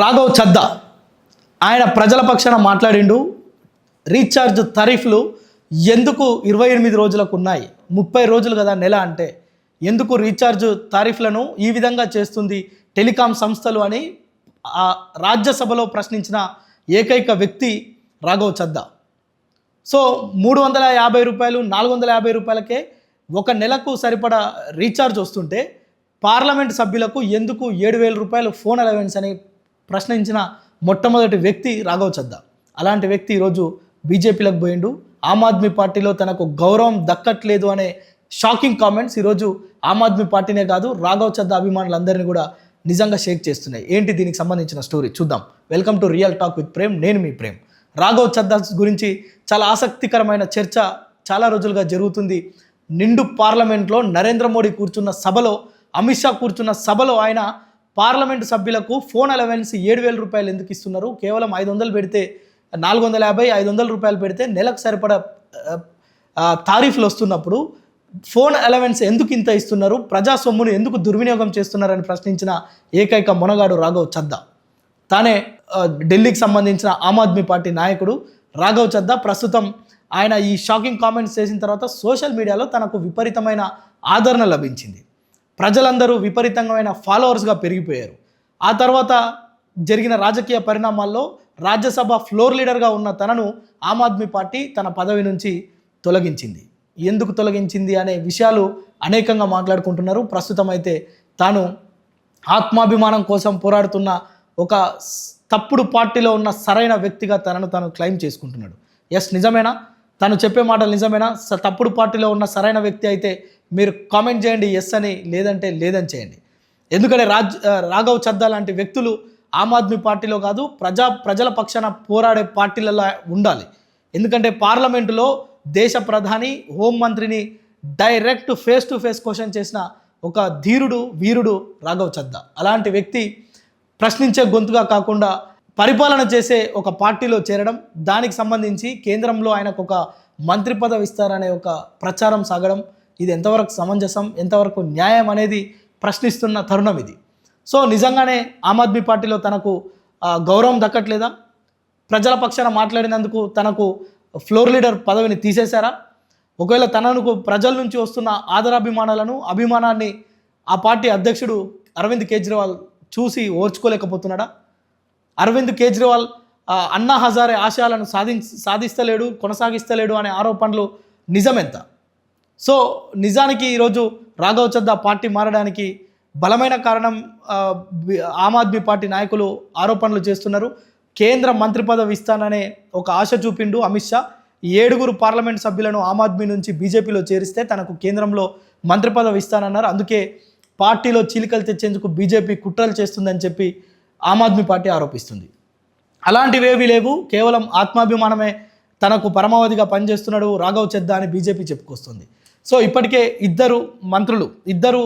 రాఘవ్ చద్దా ఆయన ప్రజల పక్షాన మాట్లాడిండు. రీఛార్జ్ తారీఫ్లు ఎందుకు 28 రోజులకు ఉన్నాయి, 30 రోజులు కదా నెల అంటే, ఎందుకు రీఛార్జ్ తారీఫ్లను ఈ విధంగా చేస్తుంది టెలికాం సంస్థలు అని రాజ్యసభలో ప్రశ్నించిన ఏకైక వ్యక్తి రాఘవ్ చద్దా. సో 350 రూపాయలు 450 రూపాయలకే ఒక నెలకు సరిపడా రీఛార్జ్ వస్తుంటే పార్లమెంట్ సభ్యులకు ఎందుకు 7,000 రూపాయలు ఫోన్ అలవెన్స్ అని ప్రశ్నించిన మొట్టమొదటి వ్యక్తి రాఘవ్ చద్దా. అలాంటి వ్యక్తి ఈరోజు బీజేపీలకు పోయిండు. ఆమ్ ఆద్మీ పార్టీలో తనకు గౌరవం దక్కట్లేదు అనే షాకింగ్ కామెంట్స్ ఈరోజు ఆమ్ ఆద్మీ పార్టీనే కాదు రాఘవ్ చద్దా అభిమానులందరినీ కూడా నిజంగా షేక్ చేస్తున్నాయి. ఏంటి దీనికి సంబంధించిన స్టోరీ చూద్దాం. Welcome to real talk with Prem, నేను మీ ప్రేమ్. రాఘవ్ చద్దా గురించి చాలా ఆసక్తికరమైన చర్చ చాలా రోజులుగా జరుగుతుంది. నిండు పార్లమెంట్లో నరేంద్ర మోడీ కూర్చున్న సభలో, అమిత్ షా కూర్చున్న సభలో ఆయన పార్లమెంటు సభ్యులకు ఫోన్ అలవెన్స్ 7,000 రూపాయలు ఎందుకు ఇస్తున్నారు, కేవలం 500 పెడితే 450 500 రూపాయలు పెడితే నెలకు సరిపడా తారీఫ్లు వస్తున్నప్పుడు ఫోన్ అలవెన్స్ ఎందుకు ఇంత ఇస్తున్నారు, ప్రజా సొమ్మును ఎందుకు దుర్వినియోగం చేస్తున్నారని ప్రశ్నించిన ఏకైక మొనగాడు రాఘవ్ చద్దా. తానే ఢిల్లీకి సంబంధించిన ఆమ్ ఆద్మీ పార్టీ నాయకుడు రాఘవ్ చద్దా. ప్రస్తుతం ఆయన ఈ షాకింగ్ కామెంట్స్ చేసిన తర్వాత సోషల్ మీడియాలో తనకు విపరీతమైన ఆదరణ లభించింది. ప్రజలందరూ విపరీతమైన ఫాలోవర్స్గా పెరిగిపోయారు. ఆ తర్వాత జరిగిన రాజకీయ పరిణామాల్లో రాజ్యసభ ఫ్లోర్ లీడర్గా ఉన్న తనను ఆమ్ ఆద్మీ పార్టీ తన పదవి నుంచి తొలగించింది. ఎందుకు తొలగించింది అనే విషయాలు అనేకంగా మాట్లాడుకుంటున్నారు. ప్రస్తుతం అయితే తాను ఆత్మాభిమానం కోసం పోరాడుతున్న ఒక తప్పుడు పార్టీలో ఉన్న సరైన వ్యక్తిగా తనను తాను క్లెయిమ్ చేసుకుంటున్నాడు. ఎస్, నిజమేనా? తను చెప్పే మాటలు నిజమేనా? తప్పుడు పార్టీలో ఉన్న సరైన వ్యక్తి అయితే మీరు కామెంట్ చేయండి ఎస్ అని, లేదంటే లేదని చేయండి. ఎందుకంటే రాఘవ్ చద్దా లాంటి వ్యక్తులు ఆమ్ ఆద్మీ పార్టీలో కాదు, ప్రజల పక్షాన పోరాడే పార్టీలలో ఉండాలి. ఎందుకంటే పార్లమెంటులో దేశ ప్రధాని, హోంమంత్రిని direct face to face question చేసిన ఒక ధీరుడు, వీరుడు రాఘవ్ చద్దా. అలాంటి వ్యక్తి ప్రశ్నించే గొంతుగా కాకుండా పరిపాలన చేసే ఒక పార్టీలో చేరడం, దానికి సంబంధించి కేంద్రంలో ఆయనకు ఒక మంత్రి పదవి ఇస్తారనే ఒక ప్రచారం సాగడం, ఇది ఎంతవరకు సమంజసం, ఎంతవరకు న్యాయం అనేది ప్రశ్నిస్తున్న తరుణం ఇది. సో నిజంగానే ఆమ్ ఆద్మీ పార్టీలో తనకు గౌరవం దక్కట్లేదా? ప్రజల పక్షాన మాట్లాడినందుకు తనకు ఫ్లోర్ లీడర్ పదవిని తీసేశారా? ఒకవేళ తనకు ప్రజల నుంచి వస్తున్న అభిమానాన్ని ఆ పార్టీ అధ్యక్షుడు అరవింద్ కేజ్రీవాల్ చూసి ఓర్చుకోలేకపోతున్నాడా? అరవింద్ కేజ్రీవాల్ అన్నా హజారే ఆశయాలను సాధిస్తలేడు, కొనసాగిస్తలేడు అనే ఆరోపణలు నిజమెంత? సో నిజానికి ఈరోజు రాఘవ్ చద్దా పార్టీ మారడానికి బలమైన కారణం ఆమ్ ఆద్మీ పార్టీ నాయకులు ఆరోపణలు చేస్తున్నారు. కేంద్ర మంత్రి పదవి ఇస్తాననే ఒక ఆశ చూపిండు అమిత్ షా. 7 పార్లమెంట్ సభ్యులను ఆమ్ ఆద్మీ నుంచి బీజేపీలో చేరిస్తే తనకు కేంద్రంలో మంత్రి పదవి ఇస్తానన్నారు. అందుకే పార్టీలో చీలికలు తెచ్చేందుకు బీజేపీ కుట్రలు చేస్తుందని చెప్పి ఆమ్ ఆద్మీ పార్టీ ఆరోపిస్తుంది. అలాంటివేవీ లేవు, కేవలం ఆత్మాభిమానమే తనకు పరమావధిగా పనిచేస్తున్నాడు రాఘవ్ చద్దా అని బీజేపీ చెప్పుకొస్తుంది. సో ఇప్పటికే ఇద్దరు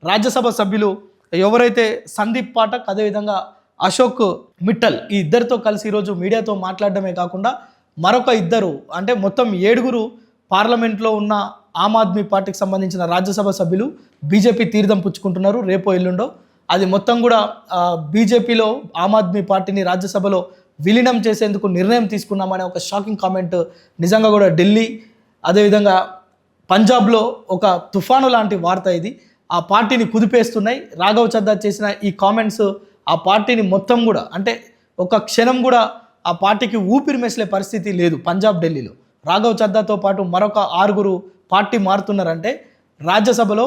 రాజ్యసభ సభ్యులు ఎవరైతే సందీప్ పాఠక్, అదేవిధంగా అశోక్ మిట్టల్, ఈ ఇద్దరితో కలిసి ఈరోజు మీడియాతో మాట్లాడడమే కాకుండా మరొక 2 అంటే మొత్తం 7 పార్లమెంట్లో ఉన్న ఆమ్ ఆద్మీ పార్టీకి సంబంధించిన రాజ్యసభ సభ్యులు బీజేపీ తీర్థం పుచ్చుకుంటున్నారు రేపో ఎల్లుండో. అది మొత్తం కూడా బీజేపీలో ఆమ్ ఆద్మీ పార్టీని రాజ్యసభలో విలీనం చేసేందుకు నిర్ణయం తీసుకున్నామనే ఒక షాకింగ్ కామెంట్ నిజంగా కూడా ఢిల్లీ, అదేవిధంగా పంజాబ్లో ఒక తుఫాను లాంటి వార్త ఇది. ఆ పార్టీని కుదిపేస్తున్నాయి. రాఘవ్ చద్దా చేసిన ఈ కామెంట్స్ ఆ పార్టీని మొత్తం కూడా, అంటే ఒక క్షణం కూడా ఆ పార్టీకి ఊపిరి మెసలే పరిస్థితి లేదు. పంజాబ్, ఢిల్లీలో రాఘవ్ చద్దాతో పాటు మరొక 6 పార్టీ మారుతున్నారంటే రాజ్యసభలో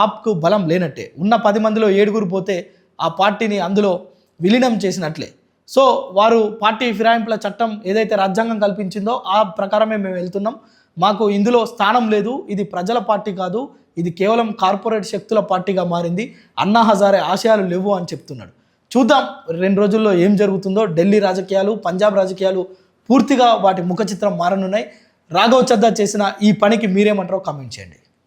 ఆప్కు బలం లేనట్టే. ఉన్న 10 మందిలో 7 పోతే ఆ పార్టీని అందులో విలీనం చేసినట్లే. సో వారు పార్టీ ఫిరాయింపుల చట్టం ఏదైతే రాజ్యాంగం కల్పించిందో ఆ ప్రకారమే మేము వెళ్తున్నాం, మాకు ఇందులో స్థానం లేదు, ఇది ప్రజల పార్టీ కాదు, ఇది కేవలం కార్పొరేట్ శక్తుల పార్టీగా మారింది, అన్నా హజారే ఆశయాలు లేవు అని చెప్తున్నాడు. చూద్దాం 2 రోజుల్లో ఏం జరుగుతుందో. ఢిల్లీ రాజకీయాలు, పంజాబ్ రాజకీయాలు పూర్తిగా వాటి ముఖ చిత్రం మారనున్నాయి. రాఘవ్ చద్దా చేసిన ఈ పనికి మీరేమంటారో కామెంట్ చేయండి.